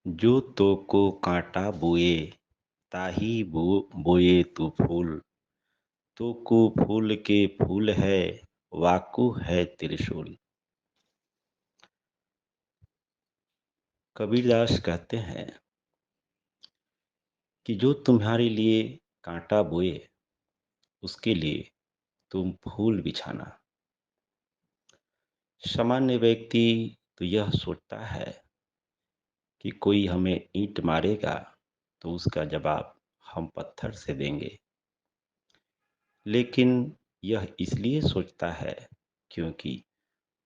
जो तो को कांटा बोए ताही बोए तू फूल। तो को फूल के फूल है, वाकु है त्रिशूल। कबीरदास कहते हैं कि जो तुम्हारे लिए कांटा बोए उसके लिए तुम फूल बिछाना। सामान्य व्यक्ति तो यह सोचता है कि कोई हमें ईंट मारेगा तो उसका जवाब हम पत्थर से देंगे। लेकिन यह इसलिए सोचता है क्योंकि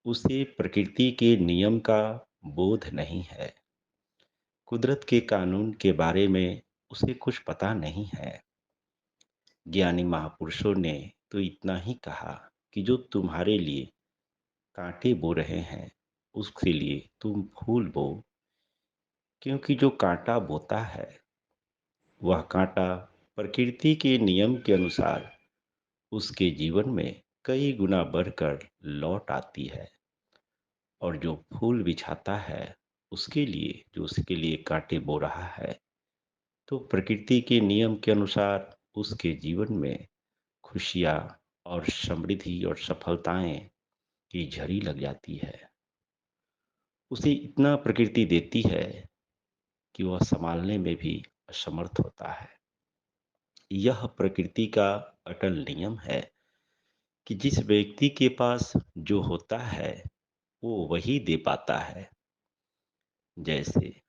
उसे प्रकृति के नियम का बोध नहीं है। कुदरत के कानून के बारे में उसे कुछ पता नहीं है। ज्ञानी महापुरुषों ने तो इतना ही कहा कि जो तुम्हारे लिए कांटे बो रहे हैं उसके लिए तुम फूल बो। क्योंकि जो कांटा बोता है वह कांटा प्रकृति के नियम के अनुसार उसके जीवन में कई गुना बढ़कर लौट आती है। और जो फूल बिछाता है उसके लिए, जो उसके लिए कांटे बो रहा है, तो प्रकृति के नियम के अनुसार उसके जीवन में खुशियाँ और समृद्धि और सफलताएं की झड़ी लग जाती है। उसे इतना प्रकृति देती है कि वह संभालने में भी असमर्थ होता है। यह प्रकृति का अटल नियम है कि जिस व्यक्ति के पास जो होता है वो वही दे पाता है। जैसे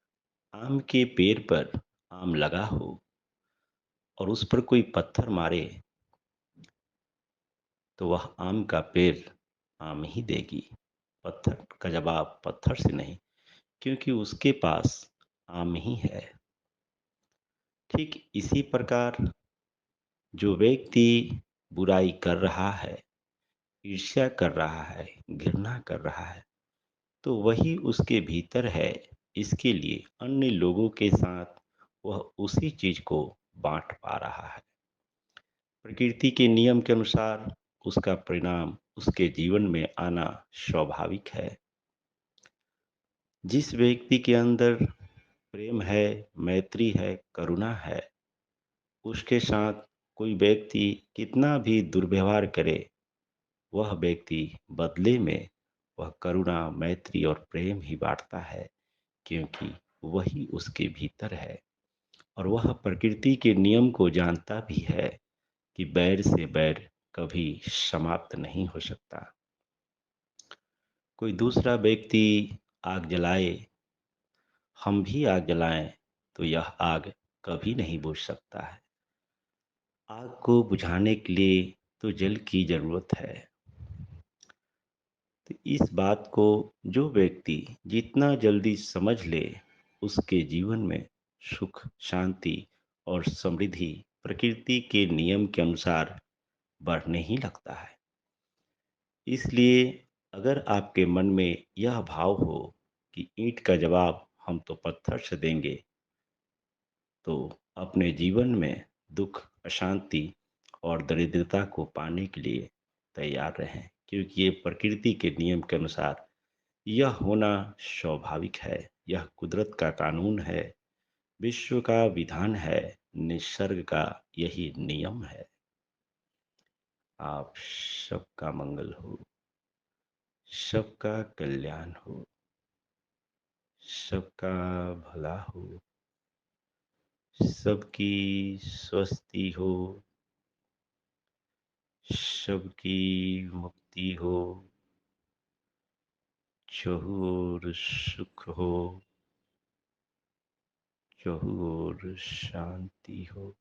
आम के पेड़ पर आम लगा हो और उस पर कोई पत्थर मारे तो वह आम का पेड़ आम ही देगी, पत्थर का जवाब पत्थर से नहीं, क्योंकि उसके पास आम ही है। ठीक इसी प्रकार जो व्यक्ति बुराई कर रहा है, ईर्ष्या कर रहा है, घृणा कर रहा है, तो वही उसके भीतर है। इसके लिए अन्य लोगों के साथ वह उसी चीज को बांट पा रहा है। प्रकृति के नियम के अनुसार उसका परिणाम उसके जीवन में आना स्वाभाविक है। जिस व्यक्ति के अंदर प्रेम है, मैत्री है, करुणा है, उसके साथ कोई व्यक्ति कितना भी दुर्व्यवहार करे, वह व्यक्ति बदले में वह करुणा, मैत्री और प्रेम ही बांटता है। क्योंकि वही उसके भीतर है और वह प्रकृति के नियम को जानता भी है कि बैर से बैर कभी समाप्त नहीं हो सकता। कोई दूसरा व्यक्ति आग जलाए, हम भी आग जलाएं, तो यह आग कभी नहीं बुझ सकता है। आग को बुझाने के लिए तो जल की जरूरत है। तो इस बात को जो व्यक्ति जितना जल्दी समझ ले, उसके जीवन में सुख, शांति और समृद्धि प्रकृति के नियम के अनुसार बढ़ने ही लगता है। इसलिए अगर आपके मन में यह भाव हो कि ईंट का जवाब हम तो पत्थर से देंगे, तो अपने जीवन में दुख, अशांति और दरिद्रता को पाने के लिए तैयार रहें। क्योंकि ये प्रकृति के नियम के अनुसार यह होना स्वाभाविक है। यह कुदरत का कानून है, विश्व का विधान है, निसर्ग का यही नियम है। आप सबका मंगल हो, सबका कल्याण हो, सबका भला हो, सबकी स्वस्ति हो, सबकी मुक्ति हो, चहु ओर सुख हो, चहु ओर शांति हो।